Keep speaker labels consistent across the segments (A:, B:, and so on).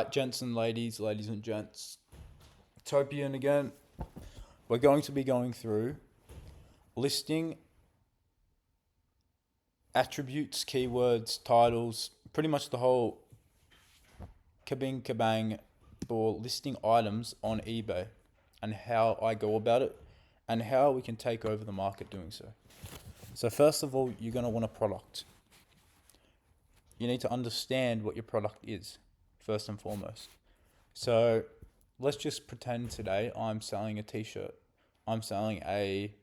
A: Gents and ladies and gents, Topian again. We're going to be going through listing attributes, keywords, titles, pretty much the whole kabing kabang for listing items on eBay and how I go about it and how we can take over the market doing so. So first of all, you're going to want a product. You need to understand what your product is, first and foremost. So let's just pretend today I'm selling a t-shirt. I'm selling a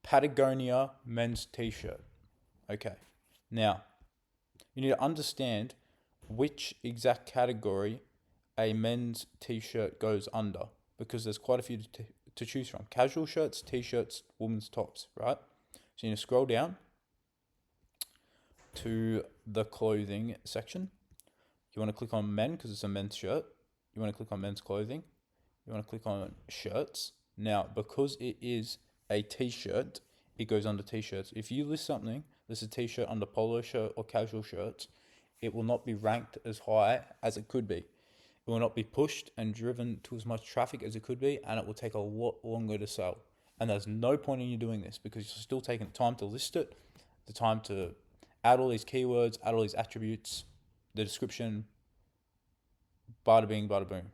A: Patagonia men's t-shirt. Okay. Now, you need to understand which exact category a men's t-shirt goes under because there's quite a few to choose from. Casual shirts, t-shirts, women's tops, right? So you need to scroll down to the clothing section. You want to click on men because it's a men's shirt. You want to click on men's clothing. You want to click on shirts. Now, because it is a t-shirt, it goes under t-shirts. If you list something that's a t-shirt under polo shirt or casual shirts, it will not be ranked as high as it could be. It will not be pushed and driven to as much traffic as it could be, and it will take a lot longer to sell. And there's no point in you doing this because you're still taking the time to list it, the time to add all these keywords, add all these attributes, the description, bada bing, bada boom.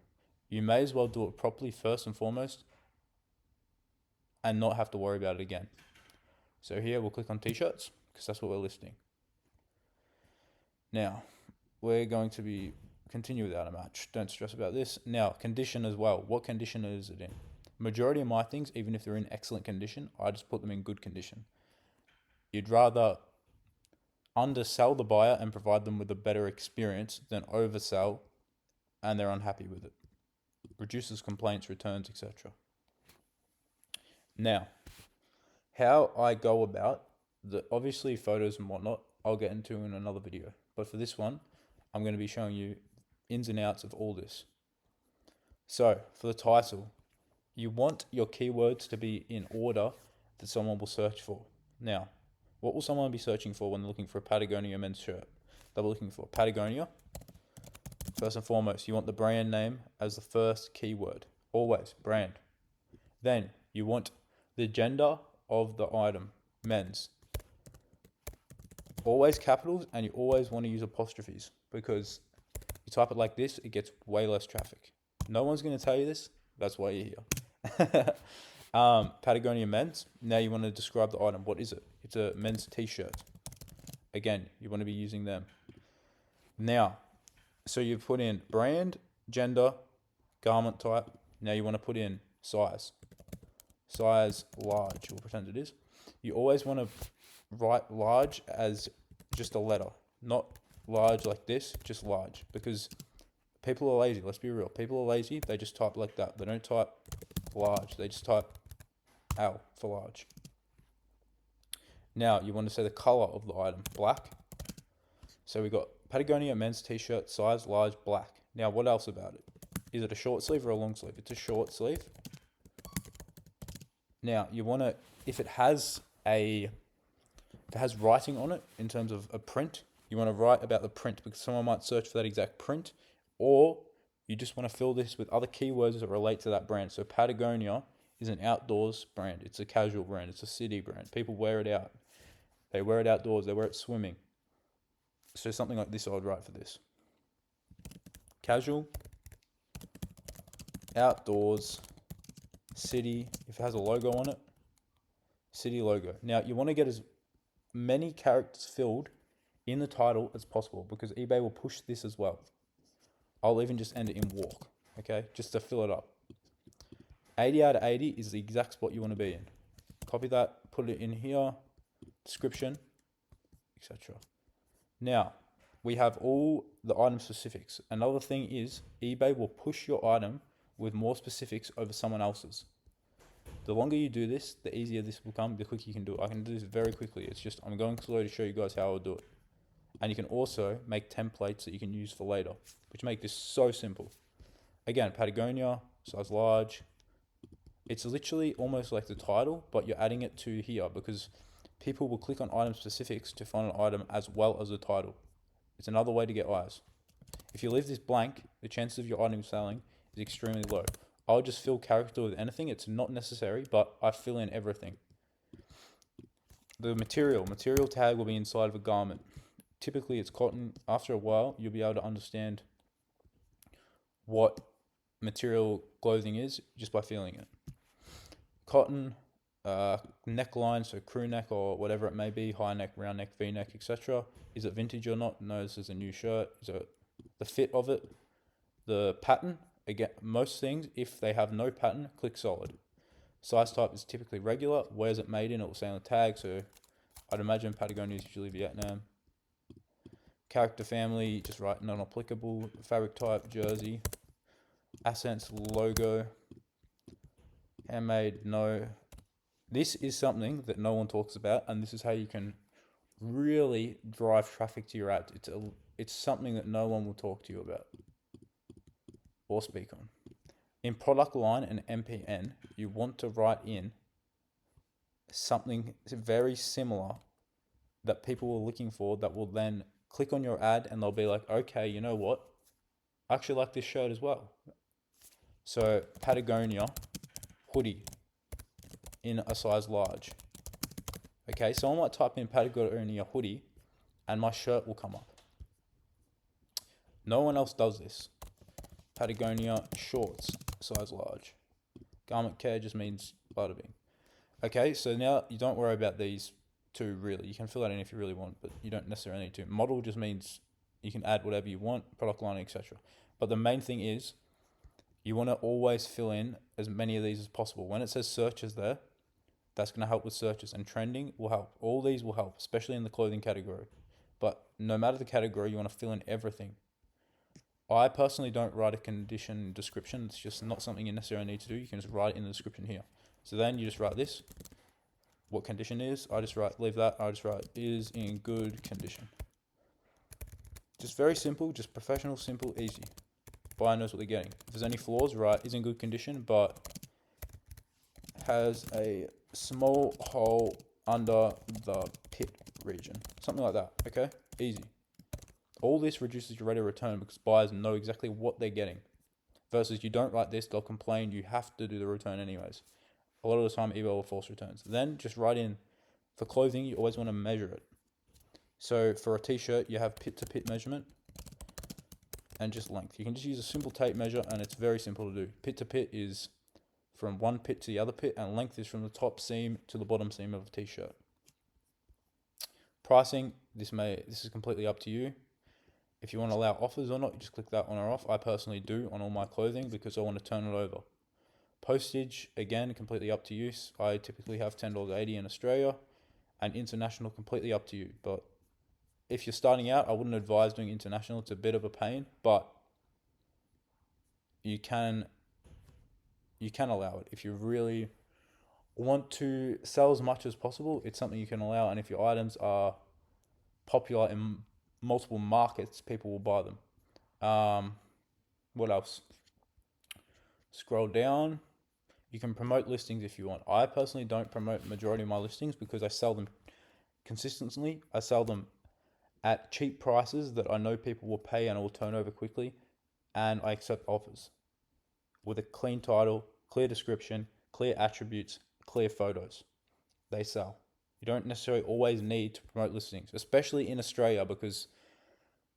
A: You may as well do it properly first and foremost and not have to worry about it again. So here we'll click on t-shirts because that's what we're listing. Now, we're going to be continue without a match. Don't stress about this. Now, condition as well. What condition is it in? Majority of my things, even if they're in excellent condition, I just put them in good condition. You'd rather undersell the buyer and provide them with a better experience than oversell and they're unhappy with it. Reduces complaints, returns, etc. Now, how I go about the obviously photos and whatnot, I'll get into in another video. But for this one, I'm going to be showing you ins and outs of all this. So for the title, you want your keywords to be in order that someone will search for. Now, what will someone be searching for when they're looking for a Patagonia men's shirt? They'll be looking for Patagonia. First and foremost, you want the brand name as the first keyword. Always, brand. Then you want the gender of the item, men's. Always capitals, and you always want to use apostrophes because you type it like this, it gets way less traffic. No one's going to tell you this. That's why you're here. Patagonia men's. Now you want to describe the item. What is it? It's a men's t-shirt. Again, you want to be using them. Now, so you've put in brand, gender, garment type. Now you want to put in size. Size large, we'll pretend it is. You always want to write large as just a letter, not large like this, just large, because people are lazy. Let's be real. People are lazy. They just type like that. They don't type large. They just type L for large. Now you want to say the color of the item, black. So we got Patagonia men's t-shirt, size large, black. Now what else about it? Is it a short sleeve or a long sleeve? It's a short sleeve. Now you want to, if it has writing on it in terms of a print, you want to write about the print because someone might search for that exact print, or you just want to fill this with other keywords that relate to that brand. So Patagonia is an outdoors brand. It's a casual brand. It's a city brand. People wear it out. They wear it outdoors. They wear it swimming. So something like this I would write for this. Casual, outdoors, city. If it has a logo on it, city logo. Now you want to get as many characters filled in the title as possible because eBay will push this as well. I'll even just end it in walk, okay, just to fill it up. 80 out of 80 is the exact spot you want to be in. Copy that, put it in here, description, etc. Now, we have all the item specifics. Another thing is eBay will push your item with more specifics over someone else's. The longer you do this, the easier this will become, the quicker you can do it. I can do this very quickly. It's just, I'm going slow to show you guys how I'll do it. And you can also make templates that you can use for later, which make this so simple. Again, Patagonia, size large. It's literally almost like the title, but you're adding it to here because people will click on item specifics to find an item as well as the title. It's another way to get eyes. If you leave this blank, the chances of your item selling is extremely low. I'll just fill character with anything. It's not necessary, but I fill in everything. The material tag will be inside of a garment. Typically it's cotton. After a while, you'll be able to understand what material clothing is just by feeling it. Cotton, neckline, so crew neck or whatever it may be, high neck, round neck, V-neck, etc. Is it vintage or not? No, this is a new shirt. Is it the fit of it? The pattern, again, most things, if they have no pattern, click solid. Size type is typically regular. Where's it made in? It will say on the tag, so I'd imagine Patagonia is usually Vietnam. Character family, just write non-applicable. Fabric type, jersey. Accents, logo. Handmade, no. This is something that no one talks about, and this is how you can really drive traffic to your ad. It's something that no one will talk to you about or speak on. In product line and MPN, you want to write in something very similar that people are looking for that will then click on your ad and they'll be like, okay, you know what? I actually like this shirt as well. So Patagonia hoodie in a size large. Okay, so I might type in Patagonia hoodie and my shirt will come up. No one else does this. Patagonia shorts, size large. Garment care just means bada bing. Okay, so now you don't worry about these two really. You can fill that in if you really want, but you don't necessarily need to. Model just means you can add whatever you want, product line, etc. But the main thing is you want to always fill in as many of these as possible. When it says searches there, that's going to help with searches, and trending will help. All these will help, especially in the clothing category. But no matter the category, you want to fill in everything. I personally don't write a condition description. It's just not something you necessarily need to do. You can just write it in the description here. So then you just write this, what condition is. I just write, is in good condition. Just very simple, just professional, simple, easy. Buyer knows what they're getting. If there's any flaws, write is in good condition, but has a small hole under the pit region. Something like that, okay? Easy. All this reduces your rate of return because buyers know exactly what they're getting. Versus you don't write this, they'll complain, you have to do the return anyways. A lot of the time, eBay will force returns. Then just write in, for clothing, you always want to measure it. So for a t-shirt, you have pit to pit measurement and just length. You can just use a simple tape measure and it's very simple to do. Pit to pit is from one pit to the other pit, and length is from the top seam to the bottom seam of a t-shirt. Pricing, this is completely up to you. If you want to allow offers or not, you just click that on or off. I personally do on all my clothing because I want to turn it over. Postage, again, completely up to you. I typically have $10.80 in Australia, and international, completely up to you. But if you're starting out, I wouldn't advise doing international. It's a bit of a pain, but you can allow it. If you really want to sell as much as possible, it's something you can allow. And if your items are popular in multiple markets, people will buy them. What else? Scroll down. You can promote listings if you want. I personally don't promote the majority of my listings because I sell them consistently. I sell them at cheap prices that I know people will pay and it will turn over quickly, and I accept offers with a clean title, clear description, clear attributes, clear photos. They sell. You don't necessarily always need to promote listings, especially in Australia, because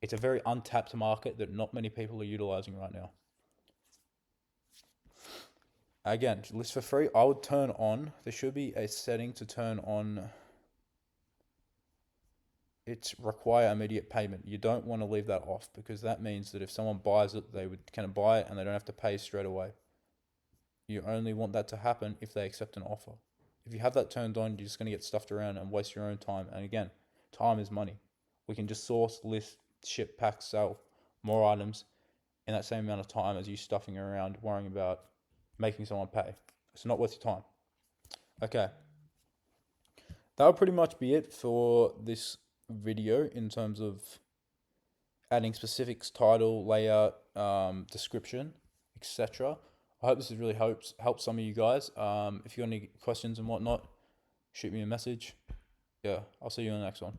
A: it's a very untapped market that not many people are utilizing right now. Again, list for free, I would turn on, there should be a setting to turn on, it's require immediate payment. You don't want to leave that off because that means that if someone buys it, they can buy it and they don't have to pay straight away. You only want that to happen if they accept an offer. If you have that turned on, you're just going to get stuffed around and waste your own time. And again, time is money. We can just source, list, ship, pack, sell more items in that same amount of time as you stuffing around worrying about making someone pay. It's not worth your time. Okay. That would pretty much be it for this video in terms of adding specifics, title, layout, description, etc. I hope this has really helped some of you guys. If you got any questions and whatnot, shoot me a message. Yeah, I'll see you in the next one.